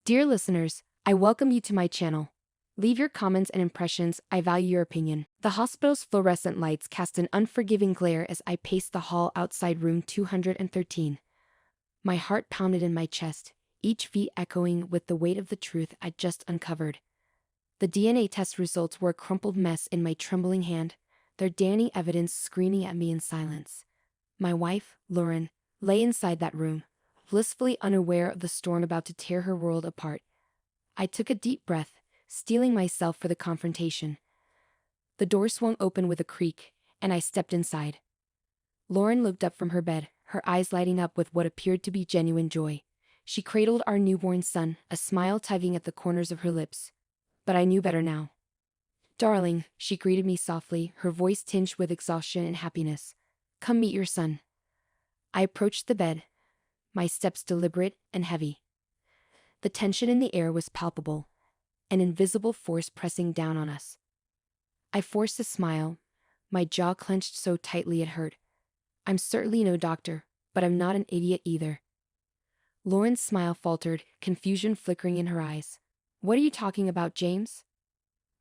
Dear listeners, I welcome you to my channel. Leave your comments and impressions, I value your opinion. The hospital's fluorescent lights cast an unforgiving glare as I paced the hall outside room 213. My heart pounded in my chest, each beat echoing with the weight of the truth I'd just uncovered. The DNA test results were a crumpled mess in my trembling hand, their damning evidence screaming at me in silence. My wife, Lauren, lay inside that room, blissfully unaware of the storm about to tear her world apart. I took a deep breath, steeling myself for the confrontation. The door swung open with a creak, and I stepped inside. Lauren looked up from her bed, her eyes lighting up with what appeared to be genuine joy. She cradled our newborn son, a smile tugging at the corners of her lips. But I knew better now. "Darling," she greeted me softly, her voice tinged with exhaustion and happiness. "Come meet your son." I approached the bed, my steps deliberate and heavy. The tension in the air was palpable, an invisible force pressing down on us. I forced a smile, my jaw clenched so tightly it hurt. "I'm certainly no doctor, but I'm not an idiot either." Lauren's smile faltered, confusion flickering in her eyes. "What are you talking about, James?"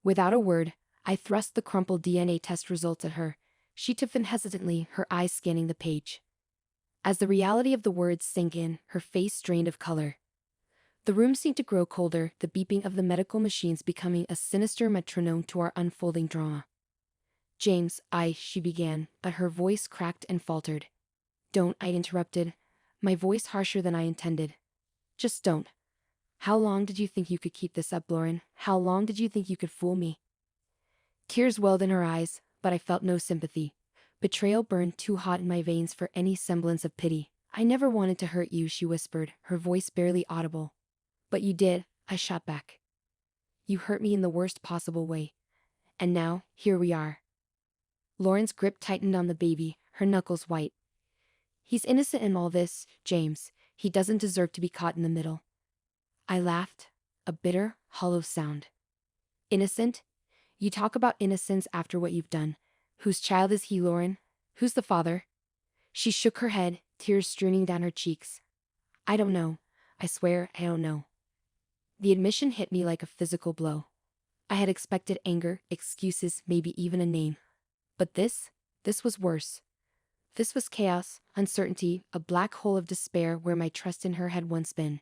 Without a word, I thrust the crumpled DNA test results at her. She took them hesitantly, her eyes scanning the page. As the reality of the words sank in, her face drained of color. The room seemed to grow colder, the beeping of the medical machines becoming a sinister metronome to our unfolding drama. "James, she began, but her voice cracked and faltered. "Don't," I interrupted, my voice harsher than I intended. "Just don't. How long did you think you could keep this up, Lauren? How long did you think you could fool me?" Tears welled in her eyes, but I felt no sympathy. Betrayal burned too hot in my veins for any semblance of pity. "I never wanted to hurt you," she whispered, her voice barely audible. "But you did," I shot back. "You hurt me in the worst possible way. And now, here we are." Lauren's grip tightened on the baby, her knuckles white. "He's innocent in all this, James. He doesn't deserve to be caught in the middle." I laughed, a bitter, hollow sound. "Innocent? You talk about innocence after what you've done. Whose child is he, Lauren? Who's the father?" She shook her head, tears streaming down her cheeks. "I don't know. I swear I don't know." The admission hit me like a physical blow. I had expected anger, excuses, maybe even a name. But this was worse. This was chaos, uncertainty, a black hole of despair where my trust in her had once been.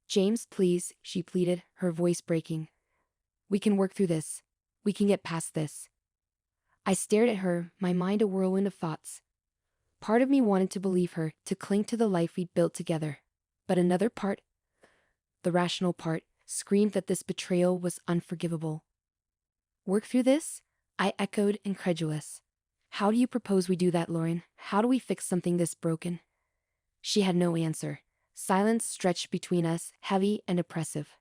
"James, please," she pleaded, her voice breaking. "We can work through this. We can get past this." I stared at her, my mind a whirlwind of thoughts. Part of me wanted to believe her, to cling to the life we'd built together. But another part, the rational part, screamed that this betrayal was unforgivable. "Work through this?" I echoed, incredulous. "How do you propose we do that, Lauren? How do we fix something this broken?" She had no answer. Silence stretched between us, heavy and oppressive.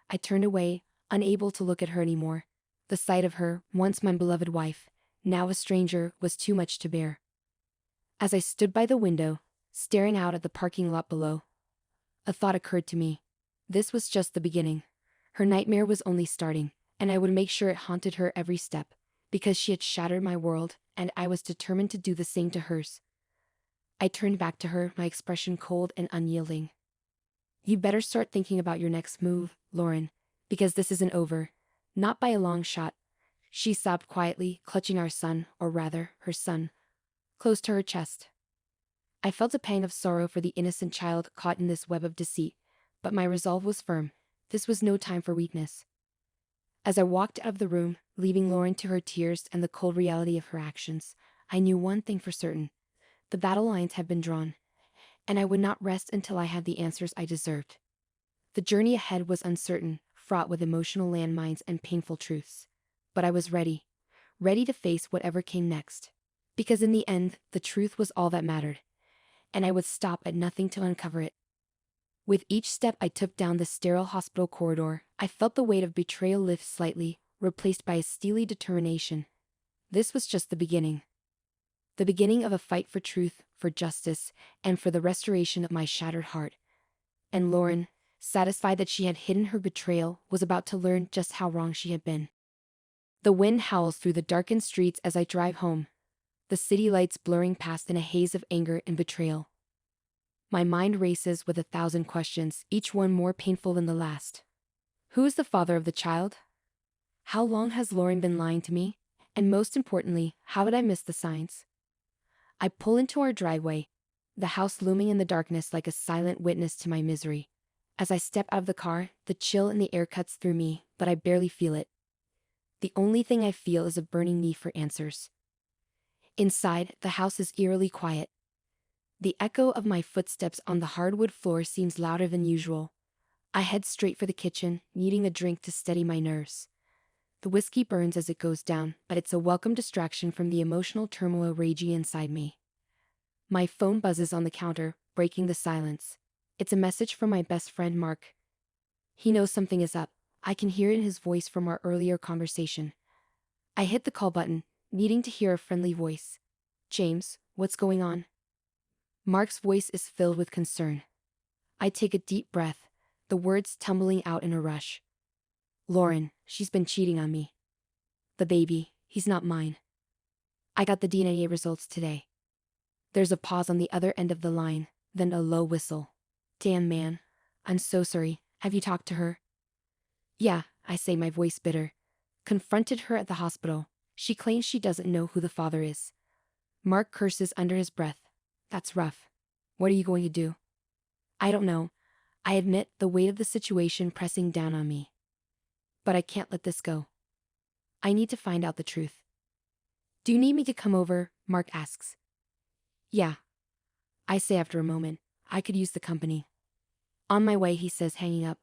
I turned away, unable to look at her anymore. The sight of her, once my beloved wife, now a stranger, was too much to bear. As I stood by the window, staring out at the parking lot below, a thought occurred to me. This was just the beginning. Her nightmare was only starting, and I would make sure it haunted her every step, because she had shattered my world, and I was determined to do the same to hers. I turned back to her, my expression cold and unyielding. "You better start thinking about your next move, Lauren, because this isn't over. Not by a long shot." She sobbed quietly, clutching our son, or rather, her son, close to her chest. I felt a pang of sorrow for the innocent child caught in this web of deceit, but my resolve was firm. This was no time for weakness. As I walked out of the room, leaving Lauren to her tears and the cold reality of her actions, I knew one thing for certain. The battle lines had been drawn, and I would not rest until I had the answers I deserved. The journey ahead was uncertain, fraught with emotional landmines and painful truths. But I was ready to face whatever came next. Because in the end, the truth was all that mattered, and I would stop at nothing to uncover it. With each step I took down the sterile hospital corridor, I felt the weight of betrayal lift slightly, replaced by a steely determination. This was just the beginning. The beginning of a fight for truth, for justice, and for the restoration of my shattered heart. And Lauren, satisfied that she had hidden her betrayal, was about to learn just how wrong she had been. The wind howls through the darkened streets as I drive home, the city lights blurring past in a haze of anger and betrayal. My mind races with 1,000 questions, each one more painful than the last. Who is the father of the child? How long has Lauren been lying to me? And most importantly, how did I miss the signs? I pull into our driveway, the house looming in the darkness like a silent witness to my misery. As I step out of the car, the chill in the air cuts through me, but I barely feel it. The only thing I feel is a burning need for answers. Inside, the house is eerily quiet. The echo of my footsteps on the hardwood floor seems louder than usual. I head straight for the kitchen, needing a drink to steady my nerves. The whiskey burns as it goes down, but it's a welcome distraction from the emotional turmoil raging inside me. My phone buzzes on the counter, breaking the silence. It's a message from my best friend Mark. He knows something is up. I can hear it in his voice from our earlier conversation. I hit the call button, needing to hear a friendly voice. James, what's going on? Mark's voice is filled with concern. I take a deep breath, the words tumbling out in a rush. Lauren, she's been cheating on me. The baby, he's not mine. I got the DNA results today. There's a pause on the other end of the line, then a low whistle. Damn man, I'm so sorry. Have you talked to her? Yeah, I say, my voice bitter. Confronted her at the hospital. She claims she doesn't know who the father is. Mark curses under his breath. That's rough. What are you going to do? I don't know. I admit, the weight of the situation pressing down on me. But I can't let this go. I need to find out the truth. Do you need me to come over? Mark asks. Yeah. I say after a moment. I could use the company. On my way, he says, hanging up.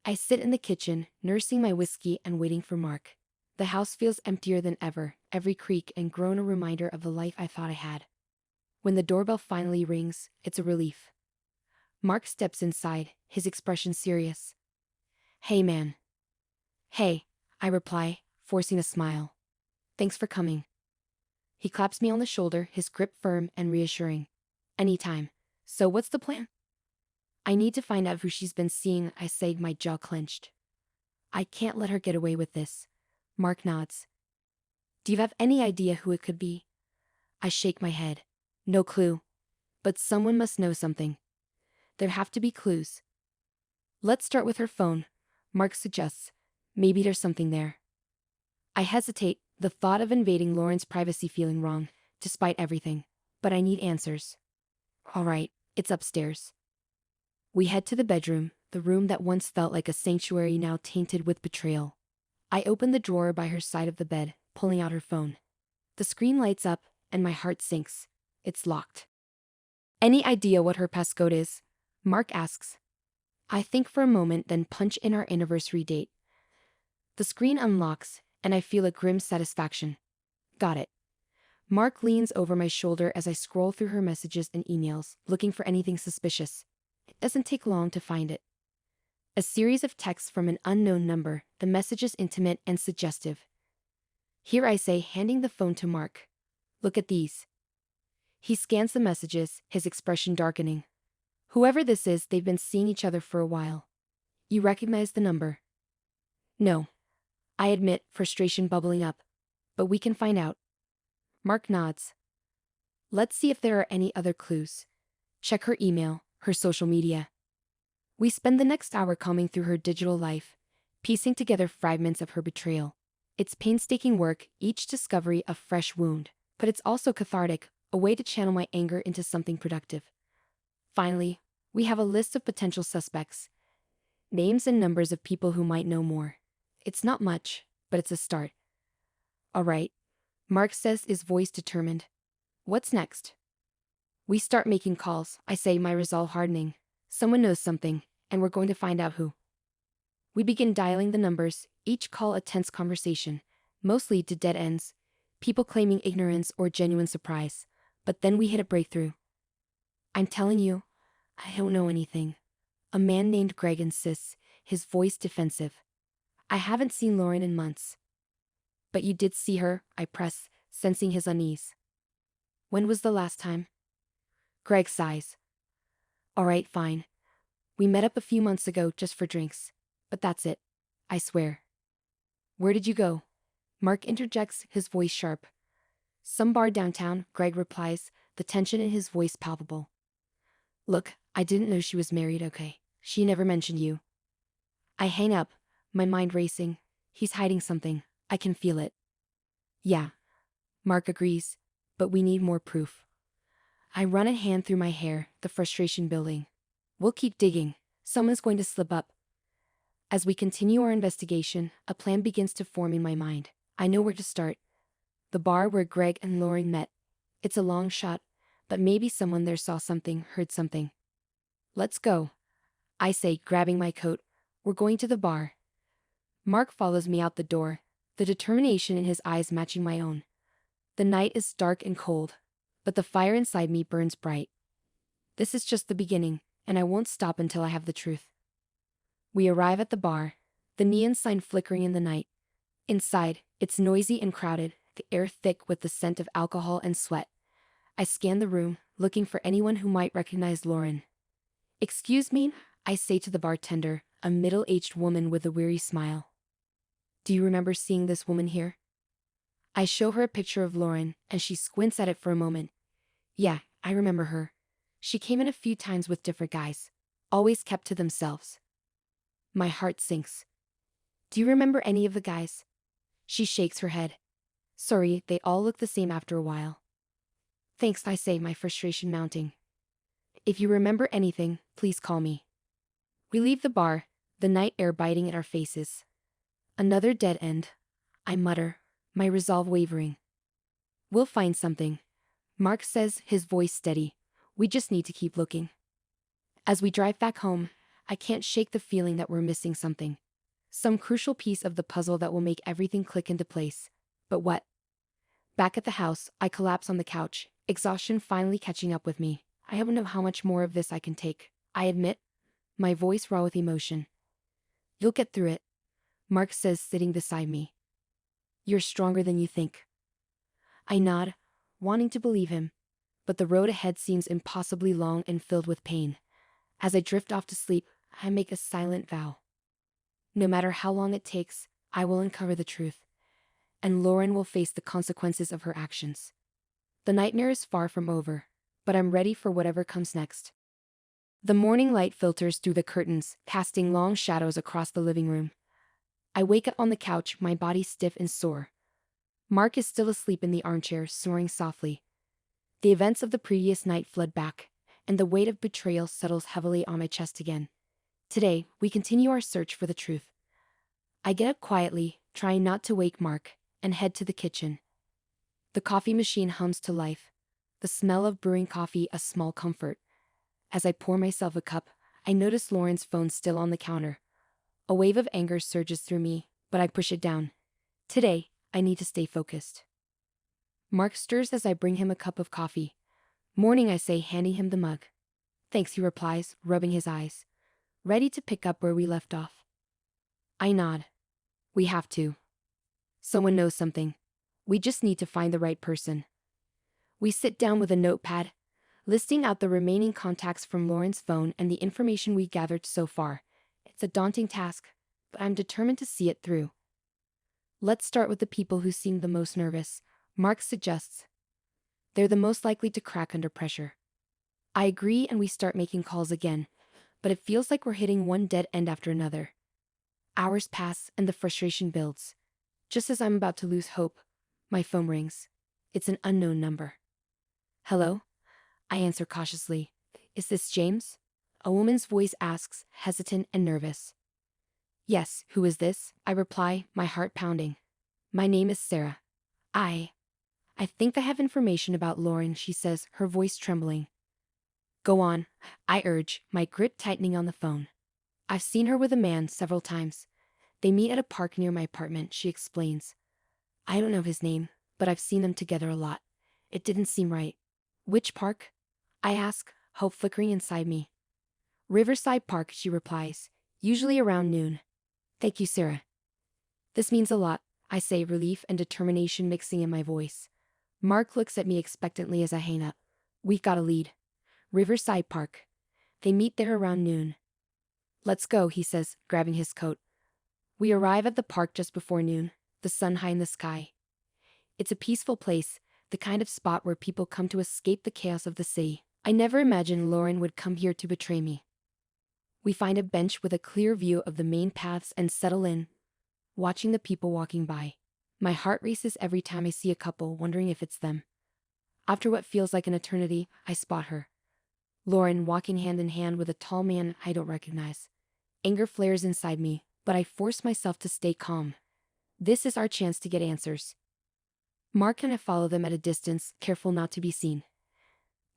I sit in the kitchen, nursing my whiskey and waiting for Mark. The house feels emptier than ever, every creak and groan a reminder of the life I thought I had. When the doorbell finally rings, it's a relief. Mark steps inside, his expression serious. Hey man. Hey, I reply, forcing a smile. Thanks for coming. He claps me on the shoulder, his grip firm and reassuring. Anytime. So what's the plan? I need to find out who she's been seeing, I say, my jaw clenched. I can't let her get away with this. Mark nods. Do you have any idea who it could be? I shake my head. No clue. But someone must know something. There have to be clues. Let's start with her phone, Mark suggests. Maybe there's something there. I hesitate, the thought of invading Lauren's privacy feeling wrong, despite everything. But I need answers. All right, it's upstairs. We head to the bedroom, the room that once felt like a sanctuary now tainted with betrayal. I open the drawer by her side of the bed, pulling out her phone. The screen lights up, and my heart sinks. It's locked. Any idea what her passcode is? Mark asks. I think for a moment, then punch in our anniversary date. The screen unlocks, and I feel a grim satisfaction. Got it. Mark leans over my shoulder as I scroll through her messages and emails, looking for anything suspicious. It doesn't take long to find it. A series of texts from an unknown number, the message is intimate and suggestive. Here I say, handing the phone to Mark. Look at these. He scans the messages, his expression darkening. Whoever this is, they've been seeing each other for a while. You recognize the number? No. I admit, frustration bubbling up. But we can find out. Mark nods. Let's see if there are any other clues. Check her email, her social media. We spend the next hour combing through her digital life, piecing together fragments of her betrayal. It's painstaking work, each discovery a fresh wound, but it's also cathartic, a way to channel my anger into something productive. Finally, we have a list of potential suspects. Names and numbers of people who might know more. It's not much, but it's a start. All right, Mark says, his voice determined. What's next? We start making calls, I say, my resolve hardening. Someone knows something, and we're going to find out who. We begin dialing the numbers, each call a tense conversation, mostly to dead ends, people claiming ignorance or genuine surprise. But then we hit a breakthrough. I'm telling you, I don't know anything. A man named Greg insists, his voice defensive. I haven't seen Lauren in months. But you did see her, I press, sensing his unease. When was the last time? Greg sighs. All right, fine. We met up a few months ago just for drinks. But that's it. I swear. Where did you go? Mark interjects, his voice sharp. Some bar downtown, Greg replies, the tension in his voice palpable. Look, I didn't know she was married, okay? She never mentioned you. I hang up, my mind racing. He's hiding something. I can feel it. Yeah. Mark agrees, but we need more proof. I run a hand through my hair, the frustration building. We'll keep digging. Someone's going to slip up. As we continue our investigation, a plan begins to form in my mind. I know where to start. The bar where Greg and Lauren met. It's a long shot, but maybe someone there saw something, heard something. Let's go, I say, grabbing my coat. We're going to the bar. Mark follows me out the door, the determination in his eyes matching my own. The night is dark and cold, but the fire inside me burns bright. This is just the beginning, and I won't stop until I have the truth. We arrive at the bar, the neon sign flickering in the night. Inside, it's noisy and crowded, the air thick with the scent of alcohol and sweat. I scan the room, looking for anyone who might recognize Lauren. Excuse me, I say to the bartender, a middle-aged woman with a weary smile. Do you remember seeing this woman here? I show her a picture of Lauren, and she squints at it for a moment. Yeah, I remember her. She came in a few times with different guys. Always kept to themselves. My heart sinks. Do you remember any of the guys? She shakes her head. Sorry, they all look the same after a while. Thanks, I say, my frustration mounting. If you remember anything, please call me. We leave the bar, the night air biting at our faces. Another dead end, I mutter, my resolve wavering. We'll find something, Mark says, his voice steady. We just need to keep looking. As we drive back home, I can't shake the feeling that we're missing something. Some crucial piece of the puzzle that will make everything click into place. But what? Back at the house, I collapse on the couch, exhaustion finally catching up with me. I don't know how much more of this I can take, I admit, my voice raw with emotion. You'll get through it, Mark says, sitting beside me. You're stronger than you think. I nod, wanting to believe him, but the road ahead seems impossibly long and filled with pain. As I drift off to sleep, I make a silent vow. No matter how long it takes, I will uncover the truth, and Lauren will face the consequences of her actions. The nightmare is far from over, but I'm ready for whatever comes next. The morning light filters through the curtains, casting long shadows across the living room. I wake up on the couch, my body stiff and sore. Mark is still asleep in the armchair, snoring softly. The events of the previous night flood back, and the weight of betrayal settles heavily on my chest again. Today, we continue our search for the truth. I get up quietly, trying not to wake Mark, and head to the kitchen. The coffee machine hums to life, the smell of brewing coffee a small comfort. As I pour myself a cup, I notice Lauren's phone still on the counter. A wave of anger surges through me, but I push it down. Today, I need to stay focused. Mark stirs as I bring him a cup of coffee. Morning, I say, handing him the mug. Thanks, he replies, rubbing his eyes. Ready to pick up where we left off. I nod. We have to. Someone knows something. We just need to find the right person. We sit down with a notepad, listing out the remaining contacts from Lauren's phone and the information we gathered so far. It's a daunting task, but I'm determined to see it through. Let's start with the people who seem the most nervous, Mark suggests. They're the most likely to crack under pressure. I agree, and we start making calls again, but it feels like we're hitting one dead end after another. Hours pass and the frustration builds. Just as I'm about to lose hope, my phone rings. It's an unknown number. Hello? I answer cautiously. Is this James? A woman's voice asks, hesitant and nervous. Yes, who is this? I reply, my heart pounding. My name is Sarah. I think I have information about Lauren, she says, her voice trembling. Go on, I urge, my grip tightening on the phone. I've seen her with a man several times. They meet at a park near my apartment, she explains. I don't know his name, but I've seen them together a lot. It didn't seem right. Which park? I ask, hope flickering inside me. Riverside Park, she replies, usually around noon. Thank you, Sarah. This means a lot, I say, relief and determination mixing in my voice. Mark looks at me expectantly as I hang up. We've got a lead. Riverside Park. They meet there around noon. Let's go, he says, grabbing his coat. We arrive at the park just before noon, the sun high in the sky. It's a peaceful place, the kind of spot where people come to escape the chaos of the city, I never imagined Lauren would come here to betray me. We find a bench with a clear view of the main paths and settle in, watching the people walking by. My heart races every time I see a couple, wondering if it's them. After what feels like an eternity, I spot her. Lauren walking hand in hand with a tall man I don't recognize. Anger flares inside me, but I force myself to stay calm. This is our chance to get answers. Mark and I follow them at a distance, careful not to be seen.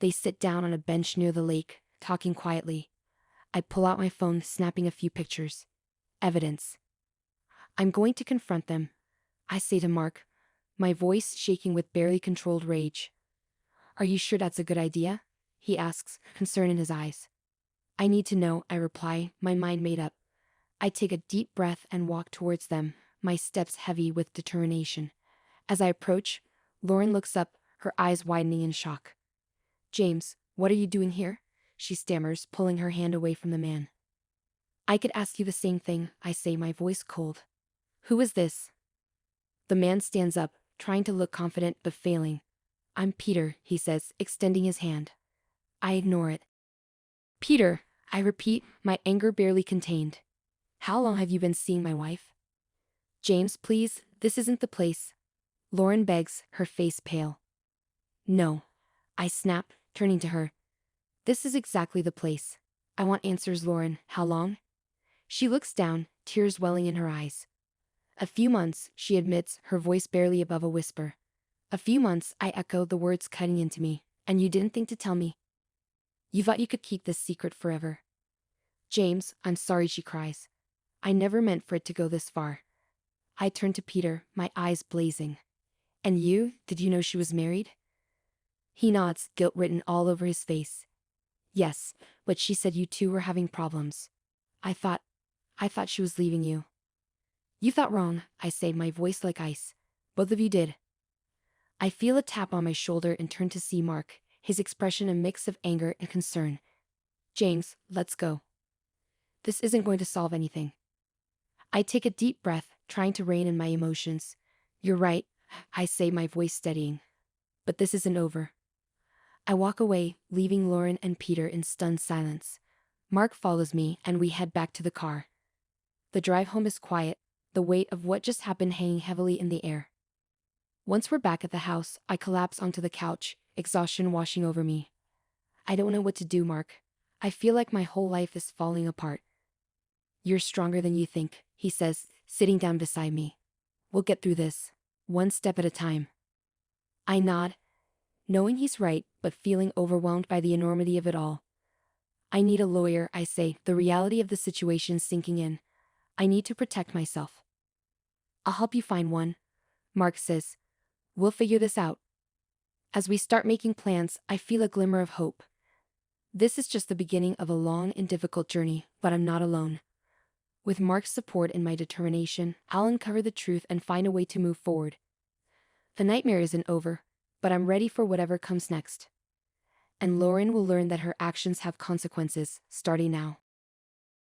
They sit down on a bench near the lake, talking quietly. I pull out my phone, snapping a few pictures. Evidence. I'm going to confront them, I say to Mark, my voice shaking with barely controlled rage. Are you sure that's a good idea? He asks, concern in his eyes. I need to know, I reply, my mind made up. I take a deep breath and walk towards them, my steps heavy with determination. As I approach, Lauren looks up, her eyes widening in shock. James, what are you doing here? She stammers, pulling her hand away from the man. I could ask you the same thing, I say, my voice cold. Who is this? The man stands up, trying to look confident but failing. I'm Peter, he says, extending his hand. I ignore it. Peter, I repeat, my anger barely contained. How long have you been seeing my wife? James, please, this isn't the place. Lauren begs, her face pale. No. I snap, turning to her. This is exactly the place. I want answers, Lauren. How long? She looks down, tears welling in her eyes. A few months, she admits, her voice barely above a whisper. A few months, I echo, the words cutting into me. And you didn't think to tell me? You thought you could keep this secret forever. James, I'm sorry, she cries. I never meant for it to go this far. I turn to Peter, my eyes blazing. And you, did you know she was married? He nods, guilt written all over his face. Yes, but she said you two were having problems. I thought she was leaving you. You thought wrong, I say, my voice like ice. Both of you did. I feel a tap on my shoulder and turn to see Mark, his expression a mix of anger and concern. James, let's go. This isn't going to solve anything. I take a deep breath, trying to rein in my emotions. You're right, I say, my voice steadying. But this isn't over. I walk away, leaving Lauren and Peter in stunned silence. Mark follows me and we head back to the car. The drive home is quiet, the weight of what just happened hanging heavily in the air. Once we're back at the house, I collapse onto the couch, exhaustion washing over me. I don't know what to do, Mark. I feel like my whole life is falling apart. You're stronger than you think, he says, sitting down beside me. We'll get through this, one step at a time. I nod, knowing he's right, but feeling overwhelmed by the enormity of it all. I need a lawyer, I say, the reality of the situation sinking in. I need to protect myself. I'll help you find one, Mark says. We'll figure this out. As we start making plans, I feel a glimmer of hope. This is just the beginning of a long and difficult journey, but I'm not alone. With Mark's support and my determination, I'll uncover the truth and find a way to move forward. The nightmare isn't over, but I'm ready for whatever comes next. And Lauren will learn that her actions have consequences, starting now.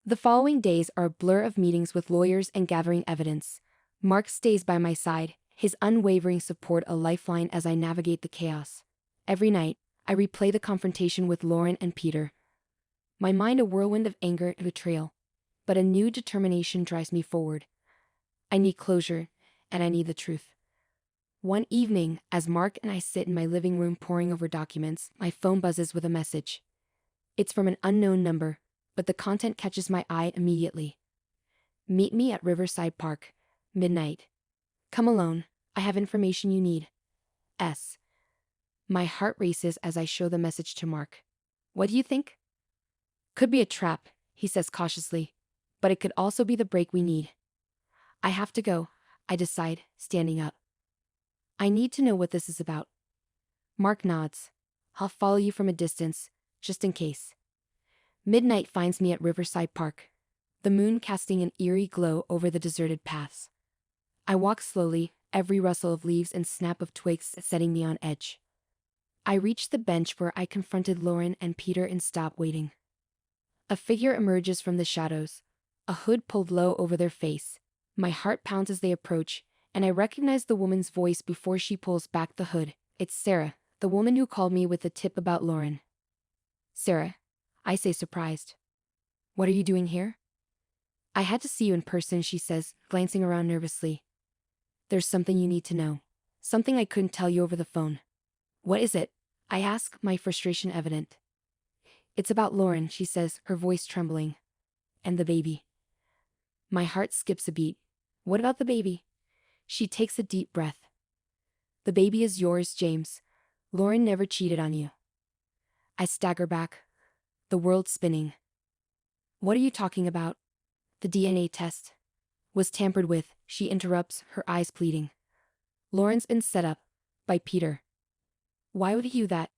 The following days are a blur of meetings with lawyers and gathering evidence. Mark stays by my side, his unwavering support a lifeline as I navigate the chaos. Every night, I replay the confrontation with Lauren and Peter. My mind a whirlwind of anger and betrayal, but a new determination drives me forward. I need closure, and I need the truth. One evening, as Mark and I sit in my living room poring over documents, my phone buzzes with a message. It's from an unknown number, but the content catches my eye immediately. Meet me at Riverside Park, midnight. Come alone, I have information you need. S. My heart races as I show the message to Mark. What do you think? Could be a trap, he says cautiously, but it could also be the break we need. I have to go, I decide, standing up. I need to know what this is about. Mark nods. I'll follow you from a distance, just in case. Midnight finds me at Riverside Park, the moon casting an eerie glow over the deserted paths. I walk slowly, every rustle of leaves and snap of twigs setting me on edge. I reach the bench where I confronted Lauren and Peter and stop waiting. A figure emerges from the shadows, a hood pulled low over their face. My heart pounds as they approach, and I recognize the woman's voice before she pulls back the hood. It's Sarah, the woman who called me with the tip about Lauren. Sarah, I say, surprised. What are you doing here? I had to see you in person, she says, glancing around nervously. There's something you need to know. Something I couldn't tell you over the phone. What is it? I ask, my frustration evident. It's about Lauren, she says, her voice trembling. And the baby. My heart skips a beat. What about the baby? She takes a deep breath. The baby is yours, James. Lauren never cheated on you. I stagger back, the world spinning. What are you talking about? The DNA test was tampered with, she interrupts, her eyes pleading. Lauren's been set up by Peter. Why would he do that?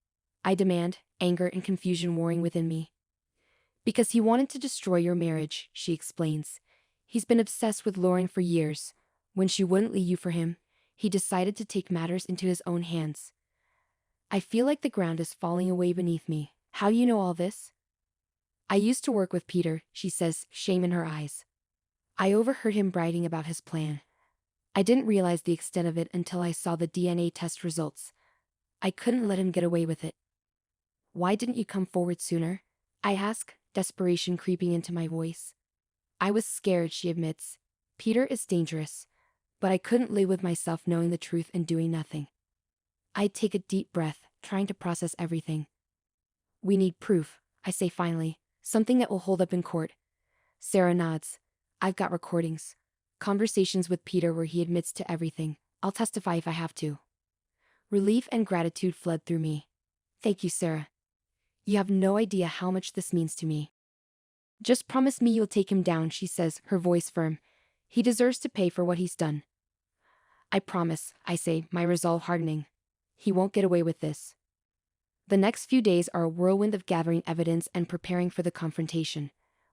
I demand, anger and confusion warring within me. Because he wanted to destroy your marriage, she explains. He's been obsessed with Lauren for years. When she wouldn't leave you for him, he decided to take matters into his own hands. I feel like the ground is falling away beneath me. How do you know all this? I used to work with Peter, she says, shame in her eyes. I overheard him bragging about his plan. I didn't realize the extent of it until I saw the DNA test results. I couldn't let him get away with it. Why didn't you come forward sooner? I ask, desperation creeping into my voice. I was scared, she admits. Peter is dangerous. But I couldn't live with myself knowing the truth and doing nothing. I take a deep breath, trying to process everything. We need proof, I say finally, something that will hold up in court. Sarah nods. I've got recordings. Conversations with Peter where he admits to everything. I'll testify if I have to. Relief and gratitude fled through me. Thank you, Sarah. You have no idea how much this means to me. Just promise me you'll take him down, she says, her voice firm. He deserves to pay for what he's done. I promise, I say, my resolve hardening. He won't get away with this. The next few days are a whirlwind of gathering evidence and preparing for the confrontation.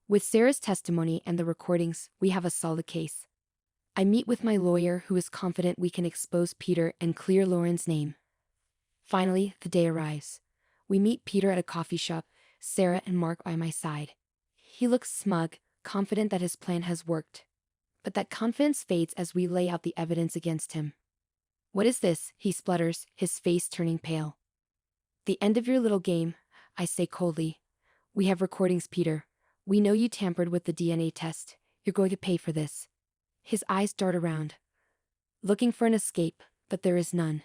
With Sarah's testimony and the recordings, we have a solid case. I meet with my lawyer, who is confident we can expose Peter and clear Lauren's name. Finally, the day arrives. We meet Peter at a coffee shop, Sarah and Mark by my side. He looks smug, confident that his plan has worked. But that confidence fades as we lay out the evidence against him. What is this? He splutters, his face turning pale. The end of your little game, I say coldly. We have recordings, Peter. We know you tampered with the DNA test. You're going to pay for this. His eyes dart around, looking for an escape, but there is none.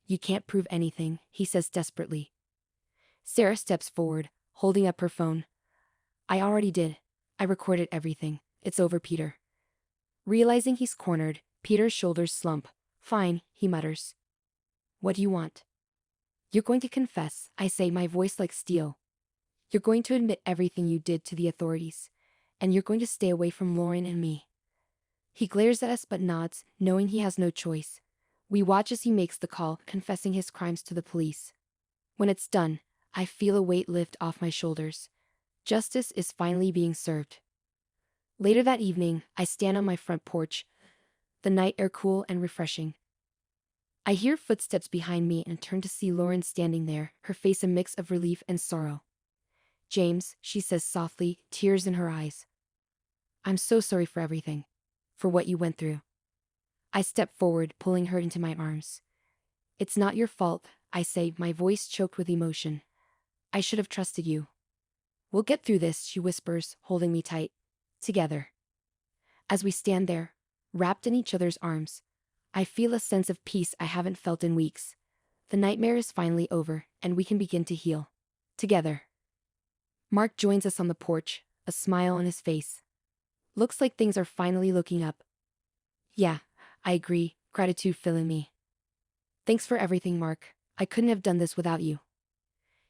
You can't prove anything, he says desperately. Sarah steps forward, holding up her phone. I already did. I recorded everything. It's over, Peter. Realizing he's cornered, Peter's shoulders slump. Fine, he mutters. What do you want? You're going to confess, I say, my voice like steel. You're going to admit everything you did to the authorities, and you're going to stay away from Lauren and me. He glares at us but nods, knowing he has no choice. We watch as he makes the call, confessing his crimes to the police. When it's done, I feel a weight lift off my shoulders. Justice is finally being served. Later that evening, I stand on my front porch, the night air cool and refreshing. I hear footsteps behind me and turn to see Lauren standing there, her face a mix of relief and sorrow. James, she says softly, tears in her eyes. I'm so sorry for everything. For what you went through. I step forward, pulling her into my arms. It's not your fault, I say, my voice choked with emotion. I should have trusted you. We'll get through this, she whispers, holding me tight. Together. As we stand there, wrapped in each other's arms, I feel a sense of peace I haven't felt in weeks. The nightmare is finally over, and we can begin to heal. Together. Mark joins us on the porch, a smile on his face. Looks like things are finally looking up. Yeah, I agree, gratitude filling me. Thanks for everything, Mark. I couldn't have done this without you.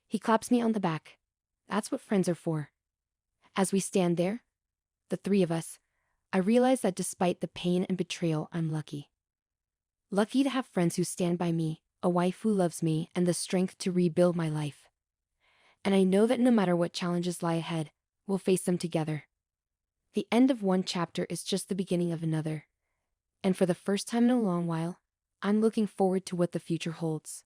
He claps me on the back. That's what friends are for. As we stand there, the three of us, I realize that despite the pain and betrayal, I'm lucky. Lucky to have friends who stand by me, a wife who loves me, and the strength to rebuild my life. And I know that no matter what challenges lie ahead, we'll face them together. The end of one chapter is just the beginning of another. And for the first time in a long while, I'm looking forward to what the future holds.